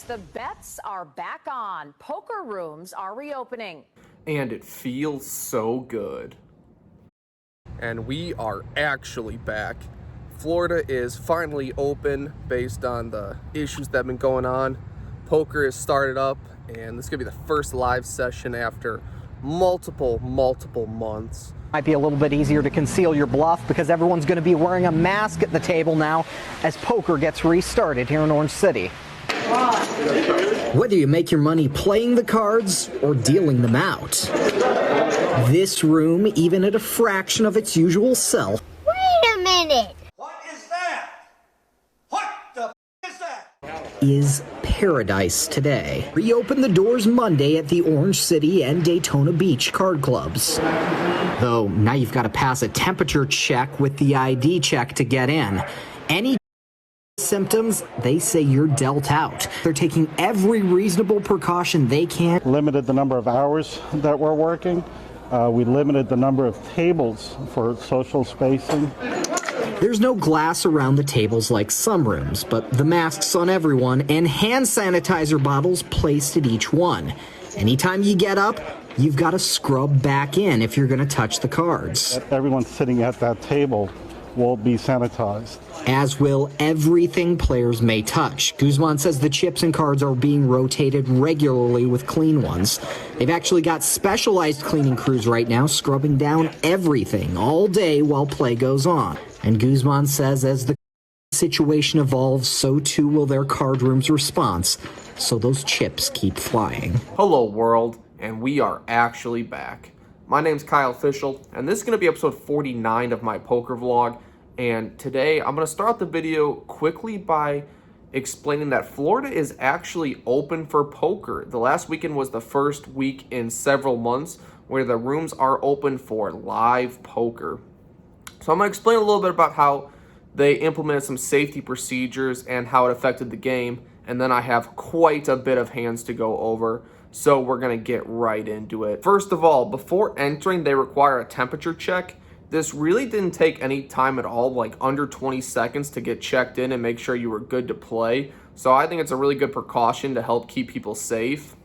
The bets are back on. Poker rooms are reopening. And it feels so good. And we are actually back. Florida is finally open based on the issues that have been going on. Poker has started up, and this is gonna be the first live session after multiple months. Might be a little bit easier to conceal your bluff because everyone's going to be wearing a mask at the table now as poker gets restarted here in Orange City. Whether you make your money playing the cards or dealing them out, this room, even at a fraction of its usual self, Wait a minute! What is that? What the is that? is paradise today. Reopen the doors Monday at the Orange City and Daytona Beach card clubs. Though now you've got to pass a temperature check with the ID check to get in. Any symptoms, they say you're dealt out. They're taking every reasonable precaution they can. Limited the number of hours that we're working. We limited the number of tables for social spacing. There's no glass around the tables like some rooms, but the masks on everyone and hand sanitizer bottles placed at each one. Anytime you get up, you've got to scrub back in if you're going to touch the cards. Everyone sitting at that table will be sanitized. As will everything players may touch. Guzman says the chips and cards are being rotated regularly with clean ones. They've actually got specialized cleaning crews right now scrubbing down everything all day while play goes on. And Guzman says as the situation evolves, so too will their card room's response. So those chips keep flying. Hello world, and we are actually back. My name's Kyle Fischl, and this is going to be episode 49 of my poker vlog. And today I'm going to start the video quickly by explaining that Florida is actually open for poker. The last weekend was the first week in several months where the rooms are open for live poker. So I'm going to explain a little bit about how they implemented some safety procedures and how it affected the game. And then I have quite a bit of hands to go over. So we're going to get right into it. First of all, before entering, they require a temperature check. This really didn't take any time at all, like under 20 seconds to get checked in and make sure you were good to play. So I think it's a really good precaution to help keep people safe.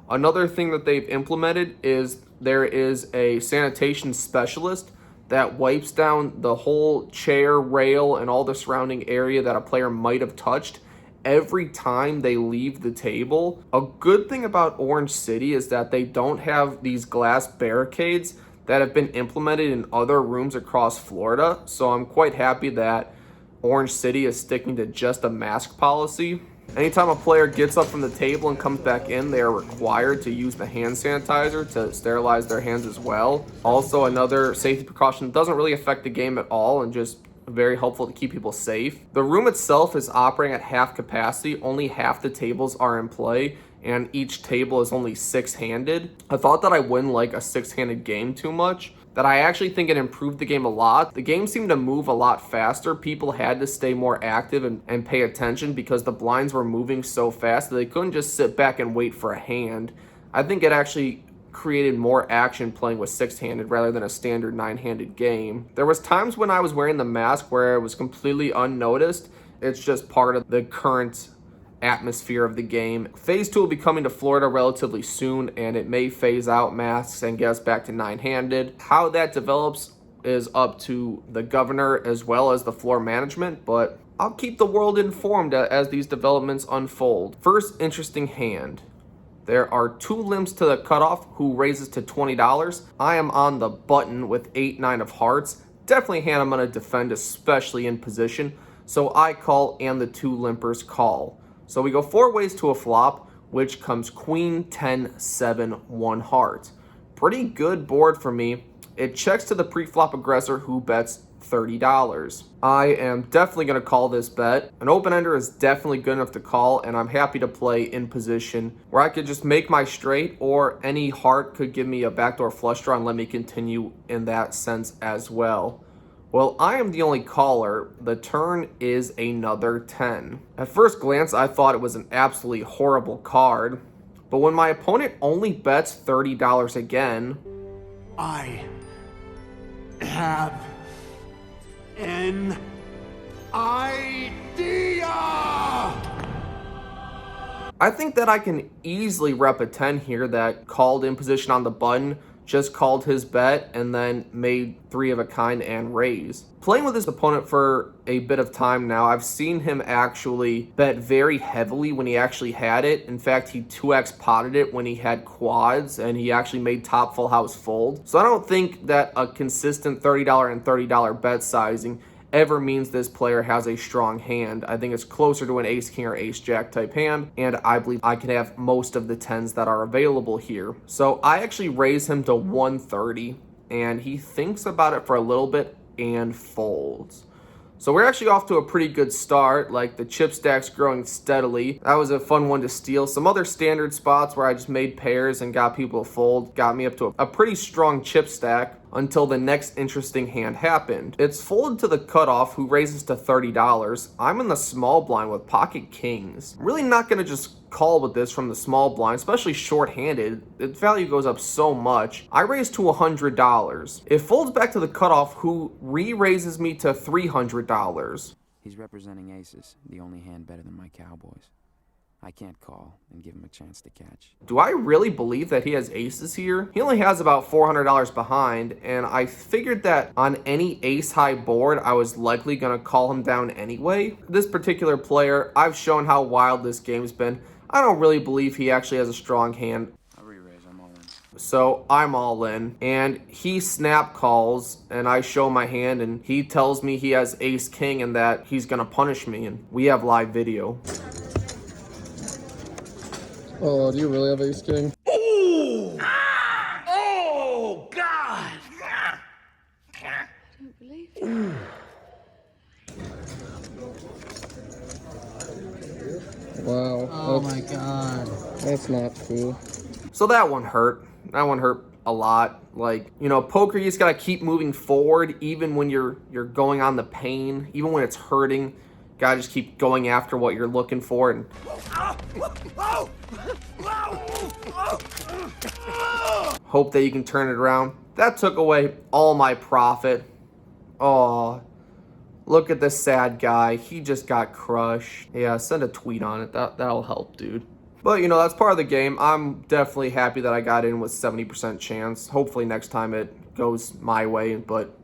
Another thing that they've implemented is there is a sanitation specialist that wipes down the whole chair, rail, and all the surrounding area that a player might have touched every time they leave the table. A good thing about Orange City is that they don't have these glass barricades that have been implemented in other rooms across Florida. So I'm quite happy that Orange City is sticking to just a mask policy. Anytime a player gets up from the table and comes back in, they are required to use the hand sanitizer to sterilize their hands as well. Also, another safety precaution that doesn't really affect the game at all and just very helpful to keep people safe. The room itself is operating at half capacity. Only half the tables are in play, and each table is only six-handed. I thought that I wouldn't like a six-handed game too much, that I actually think it improved the game a lot. The game seemed to move a lot faster. People had to stay more active and pay attention because the blinds were moving so fast that they couldn't just sit back and wait for a hand. I think it actually created more action playing with six-handed rather than a standard nine-handed game. There was times when I was wearing the mask where it was completely unnoticed. It's just part of the current atmosphere of the game. Phase 2 will be coming to Florida relatively soon, and it may phase out masks and get us back to nine-handed. How that develops is up to the governor as well as the floor management, but I'll keep the world informed as these developments unfold. First interesting hand. There are two limps to the cutoff, who raises to $20. I am on the button with 8-9 of hearts. Definitely a hand I'm going to defend, especially in position. So I call and the two limpers call. So we go four ways to a flop, which comes queen, 10, 7, 1 heart. Pretty good board for me. It checks to the pre-flop aggressor, who bets $30. I am definitely going to call this bet. An open-ender is definitely good enough to call, and I'm happy to play in position where I could just make my straight, or any heart could give me a backdoor flush draw and let me continue in that sense as well. Well, I am the only caller. The turn is another 10. At first glance, I thought it was an absolutely horrible card, but when my opponent only bets $30 again, I have an idea! I think that I can easily rep a 10 here that called in position on the button, just called his bet, and then made 3 of a kind and raise. Playing with his opponent for a bit of time now, I've seen him actually bet very heavily when he actually had it. In fact, he 2x potted it when he had quads, and he actually made top full house fold. So I don't think that a consistent $30 and $30 bet sizing ever means this player has a strong hand. I think it's closer to an ace king or ace jack type hand, and I believe I can have most of the 10s that are available here. So I actually raise him to 130, and he thinks about it for a little bit and folds. So we're actually off to a pretty good start. Like, the chip stack's growing steadily. That was a fun one to steal. Some other standard spots where I just made pairs and got people to fold got me up to a pretty strong chip stack until the next interesting hand happened. It's folded to the cutoff, who raises to $30. I'm in the small blind with pocket kings. I'm really not gonna just call with this from the small blind, especially short-handed. Its value goes up so much. I raise to $100. It folds back to the cutoff, who re-raises me to $300. He's representing aces, the only hand better than my Cowboys. I can't call and give him a chance to catch. Do I really believe that he has aces here? He only has about $400 behind, and I figured that on any ace-high board, I was likely going to call him down anyway. This particular player, I've shown how wild this game's been. I don't really believe he actually has a strong hand. I'll re-raise, I'm all in. So I'm all in, and he snap calls, and I show my hand, and he tells me he has ace-king and that he's going to punish me, and we have live video. Oh, do you really have ace king? Ooh! Oh, God! I don't believe you. Wow. Oh my god. That's not cool. So that one hurt. That one hurt a lot. Like, you know, poker, you just gotta keep moving forward, even when you're going on the pain, even when it's hurting. Gotta just keep going after what you're looking for. And hope that you can turn it around. That took away all my profit. Oh, look at this sad guy. He just got crushed. Yeah, send a tweet on it. That'll help, dude. But, you know, that's part of the game. I'm definitely happy that I got in with 70% chance. Hopefully next time it goes my way, but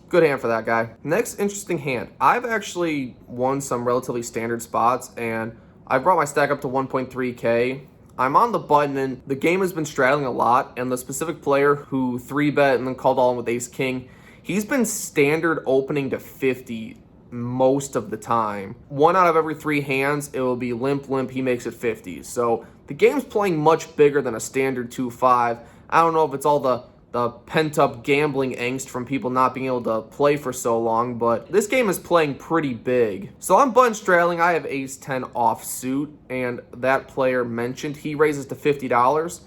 good hand for that guy. Next interesting hand. I've actually won some relatively standard spots, and I brought my stack up to 1.3K. I'm on the button, and the game has been straddling a lot, and the specific player who 3-bet and then called all in with ace-king, he's been standard opening to 50 most of the time. 1 out of every 3 hands, it will be limp, he makes it 50. So the game's playing much bigger than a standard 2-5. I don't know if it's all the pent-up gambling angst from people not being able to play for so long, but this game is playing pretty big. So I'm button straddling. I have ace-10 offsuit, and that player mentioned he raises to $50.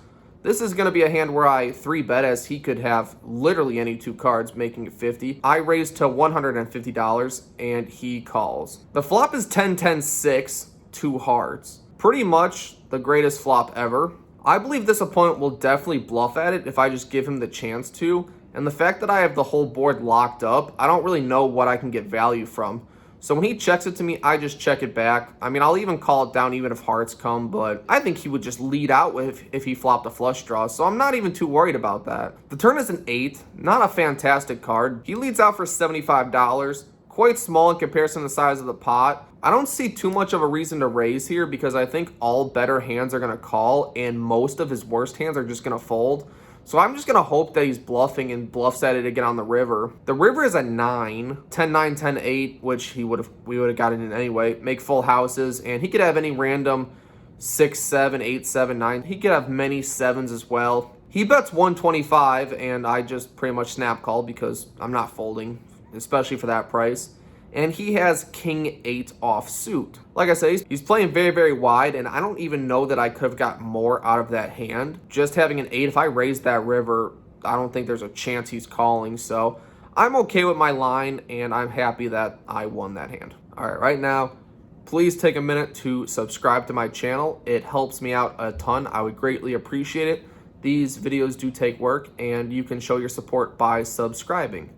This is going to be a hand where I 3-bet, as he could have literally any 2 cards, making it 50. I raise to $150, and he calls. The flop is 10-10-6, 2 hearts. Pretty much the greatest flop ever. I believe this opponent will definitely bluff at it if I just give him the chance to. And the fact that I have the whole board locked up, I don't really know what I can get value from. So when he checks it to me, I just check it back. I mean, I'll even call it down even if hearts come, but I think he would just lead out with if he flopped a flush draw, so I'm not even too worried about that. The turn is an 8, not a fantastic card. He leads out for $75, quite small in comparison to the size of the pot. I don't see too much of a reason to raise here because I think all better hands are going to call and most of his worst hands are just going to fold. So I'm just going to hope that he's bluffing and bluffs at it again on the river. The river is a 9, 10-9, 10-8, which we would have gotten in anyway. Make full houses, and he could have any random 6-7, 8-7, 9. He could have many 7s as well. He bets 125, and I just pretty much snap called because I'm not folding, especially for that price. And he has king 8 offsuit. Like I said, he's playing very, very wide, and I don't even know that I could have got more out of that hand. Just having an 8, if I raised that river, I don't think there's a chance he's calling. So I'm okay with my line, and I'm happy that I won that hand. All right, right now, please take a minute to subscribe to my channel. It helps me out a ton. I would greatly appreciate it. These videos do take work, and you can show your support by subscribing.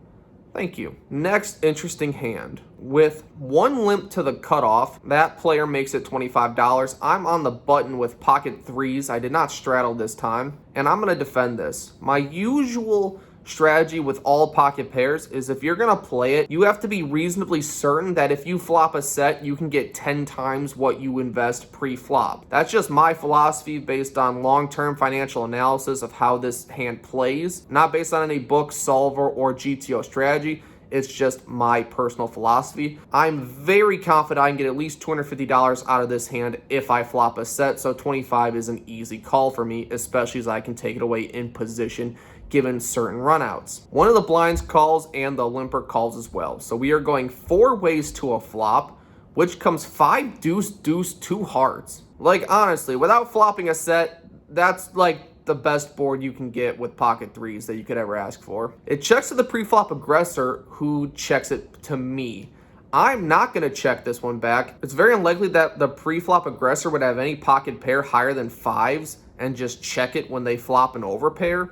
Thank you. Next interesting hand. With one limp to the cutoff, that player makes it $25. I'm on the button with pocket threes. I did not straddle this time, and I'm going to defend this. My usual strategy with all pocket pairs is if you're going to play it, you have to be reasonably certain that if you flop a set, you can get 10 times what you invest pre-flop. That's just my philosophy based on long-term financial analysis of how this hand plays, not based on any book, solver, or GTO strategy. It's just my personal philosophy. I'm very confident I can get at least $250 out of this hand if I flop a set, so 25 is an easy call for me, especially as I can take it away in position given certain runouts. One of the blinds calls and the limper calls as well. So we are going 4 ways to a flop, which comes 5 deuce, deuce, 2 hearts. Like, honestly, without flopping a set, that's like the best board you can get with pocket threes that you could ever ask for. It checks to the pre-flop aggressor, who checks it to me. I'm not going to check this one back. It's very unlikely that the pre-flop aggressor would have any pocket pair higher than 5s and just check it when they flop an overpair.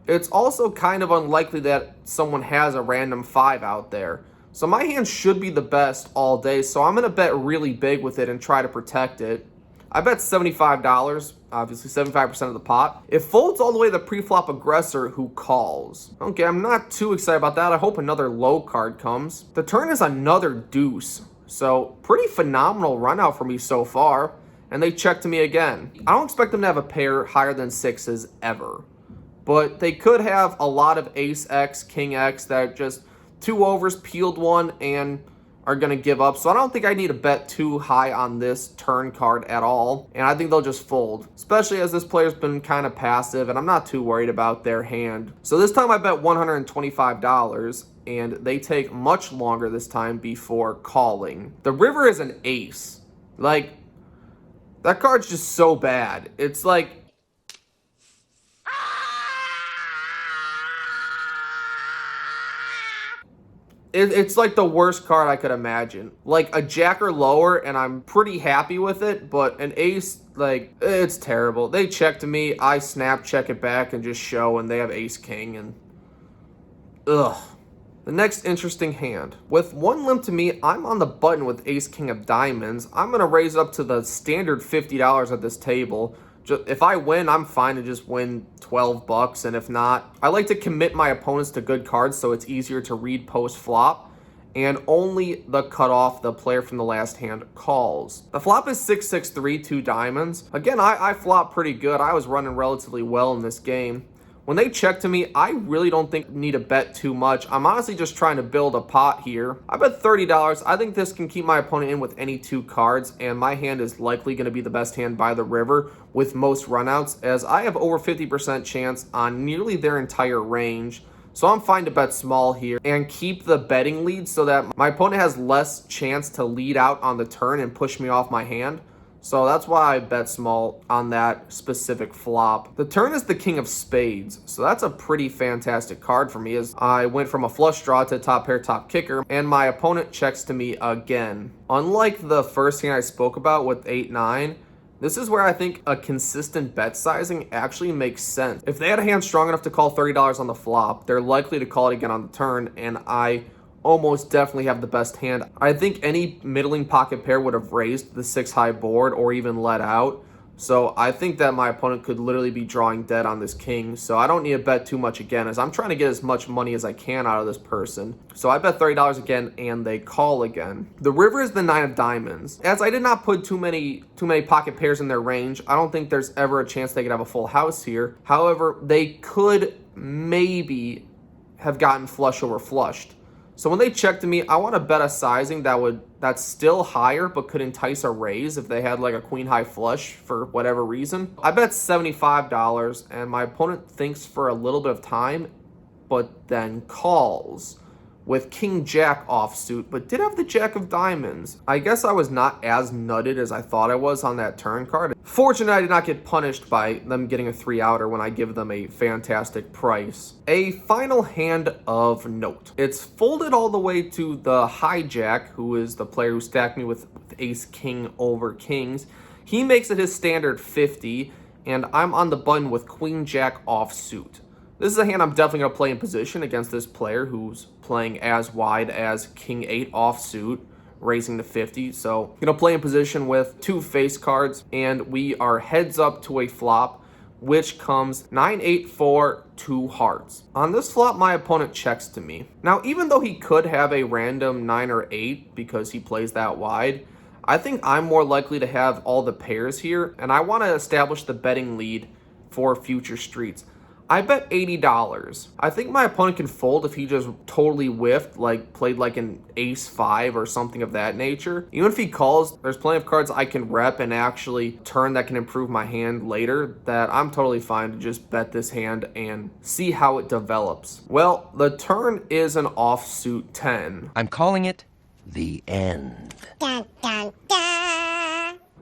It's also kind of unlikely that someone has a random 5 out there. So my hand should be the best all day, so I'm going to bet really big with it and try to protect it. I bet $75, obviously 75% of the pot. It folds all the way to the pre-flop aggressor, who calls. Okay, I'm not too excited about that. I hope another low card comes. The turn is another deuce, so pretty phenomenal run out for me so far. And they check to me again. I don't expect them to have a pair higher than 6s ever, but they could have a lot of ace X, king X that just 2 overs, peeled 1, and are going to give up. So I don't think I need to bet too high on this turn card at all. And I think they'll just fold, especially as this player's been kind of passive, and I'm not too worried about their hand. So this time I bet $125, and they take much longer this time before calling. The river is an ace. Like, that card's just so bad. It's like, it's like the worst card I could imagine. Like a jack or lower, and I'm pretty happy with it, but an ace, like, it's terrible. They check to me, I snap, check it back, and just show, and they have ace king, and ugh. The next interesting hand. With one limp to me, I'm on the button with ace king of diamonds. I'm going to raise it up to the standard $50 at this table. If I win, I'm fine to just win $12, and if not, I like to commit my opponents to good cards so it's easier to read post-flop, and only the cutoff, the player from the last hand, calls. The flop is 6-6-3, 2 diamonds. Again, I flop pretty good. I was running relatively well in this game. When they check to me, I really don't think I need to bet too much. I'm honestly just trying to build a pot here. I bet $30. I think this can keep my opponent in with any 2 cards, and my hand is likely going to be the best hand by the river with most runouts, as I have over 50% chance on nearly their entire range. So I'm fine to bet small here and keep the betting lead so that my opponent has less chance to lead out on the turn and push me off my hand. So that's why I bet small on that specific flop. The turn is the king of spades, so that's a pretty fantastic card for me, as I went from a flush draw to top pair, top kicker, and my opponent checks to me again. Unlike the first hand I spoke about with 8-9, this is where I think a consistent bet sizing actually makes sense. If they had a hand strong enough to call $30 on the flop, they're likely to call it again on the turn, and I almost definitely have the best hand. I think any middling pocket pair would have raised the 6-high board or even let out. So I think that my opponent could literally be drawing dead on this king. So I don't need to bet too much again, as I'm trying to get as much money as I can out of this person. So I bet $30 again, and they call again. The river is the 9 of diamonds. As I did not put too many pocket pairs in their range, I don't think there's ever a chance they could have a full house here. However, they could maybe have gotten flush over flushed. So when they check to me, I want to bet a sizing that's still higher but could entice a raise if they had like a queen high flush for whatever reason. I bet $75, and my opponent thinks for a little bit of time, but then calls with king jack offsuit, but did have the jack of diamonds. I guess I was not as nutted as I thought I was on that turn card. Fortunately, I did not get punished by them getting a 3-outer when I give them a fantastic price. A final hand of note. It's folded all the way to the hijack, who is the player who stacked me with ace king over kings. He makes it his standard 50, and I'm on the button with queen jack offsuit. This is a hand I'm definitely going to play in position against this player who's playing as wide as King 8 offsuit, raising to 50. So I'm going to play in position with 2 face cards, and we are heads up to a flop, which comes 9-8-4, 2 hearts. On this flop, my opponent checks to me. Now, even though he could have a random 9 or 8 because he plays that wide, I think I'm more likely to have all the pairs here, and I want to establish the betting lead for future streets. I bet $80. I think my opponent can fold if he just totally whiffed, like played like an ace-5 or something of that nature. Even if he calls, there's plenty of cards I can rep and actually turn that can improve my hand later, that I'm totally fine to just bet this hand and see how it develops. Well, the turn is an offsuit 10. I'm calling it the end.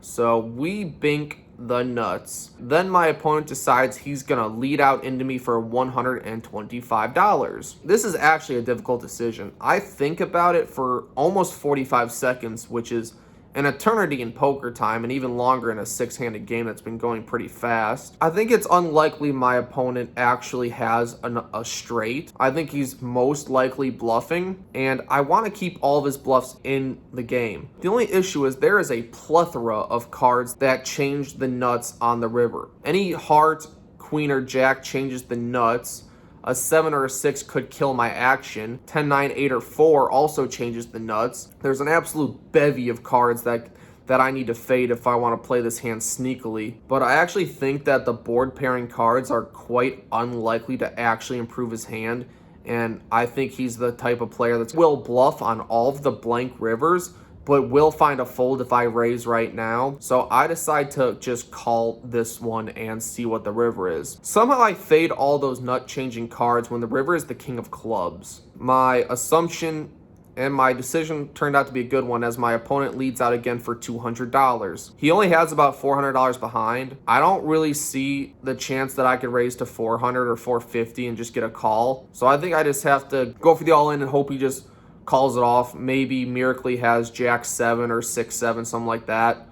So we bink the nuts. Then my opponent decides he's gonna lead out into me for $125. This is actually a difficult decision. I think about it for almost 45 seconds, which is an eternity in poker time and even longer in a 6-handed game that's been going pretty fast. I think it's unlikely my opponent actually has a straight. I think he's most likely bluffing, and I want to keep all of his bluffs in the game. The only issue is there is a plethora of cards that change the nuts on the river. Any heart, queen, or jack changes the nuts. A 7 or a 6 could kill my action. 10, 9, 8, or 4 also changes the nuts. There's an absolute bevy of cards that I need to fade if I want to play this hand sneakily. But I actually think that the board pairing cards are quite unlikely to actually improve his hand. And I think he's the type of player that will bluff on all of the blank rivers, but will find a fold if I raise right now. So I decide to just call this one and see what the river is. Somehow I fade all those nut-changing cards when the river is the king of clubs. My assumption and my decision turned out to be a good one, as my opponent leads out again for $200. He only has about $400 behind. I don't really see the chance that I could raise to $400 or $450 and just get a call. So I think I just have to go for the all-in and hope he just calls it off. Maybe miraculously has Jack 7 or 6-7, something like that.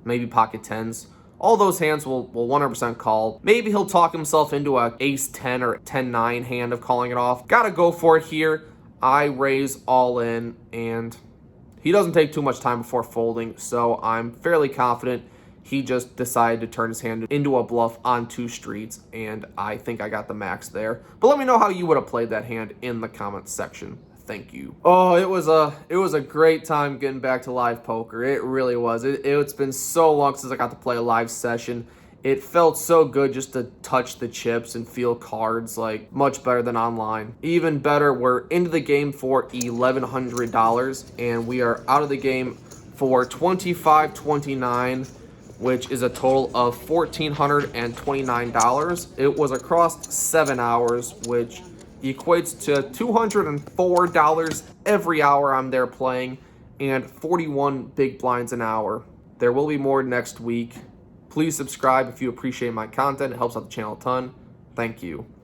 Maybe pocket 10s. All those hands will 100% call. Maybe he'll talk himself into a ace 10 or 10-9 hand of calling it off. Gotta go for it here. I raise all in, and he doesn't take too much time before folding, so I'm fairly confident he just decided to turn his hand into a bluff on 2 streets, and I think I got the max there. But let me know how you would have played that hand in the comments section. Thank you. Oh, it was a great time getting back to live poker. It really was. It's been so long since I got to play a live session. It felt so good just to touch the chips and feel cards, like much better than online. Even better, we're into the game for $1,100, and we are out of the game for $2,529, which is a total of $1,429. It was across 7 hours, which equates to $204 every hour I'm there playing, and 41 big blinds an hour. There will be more next week. Please subscribe if you appreciate my content. It helps out the channel a ton. Thank you.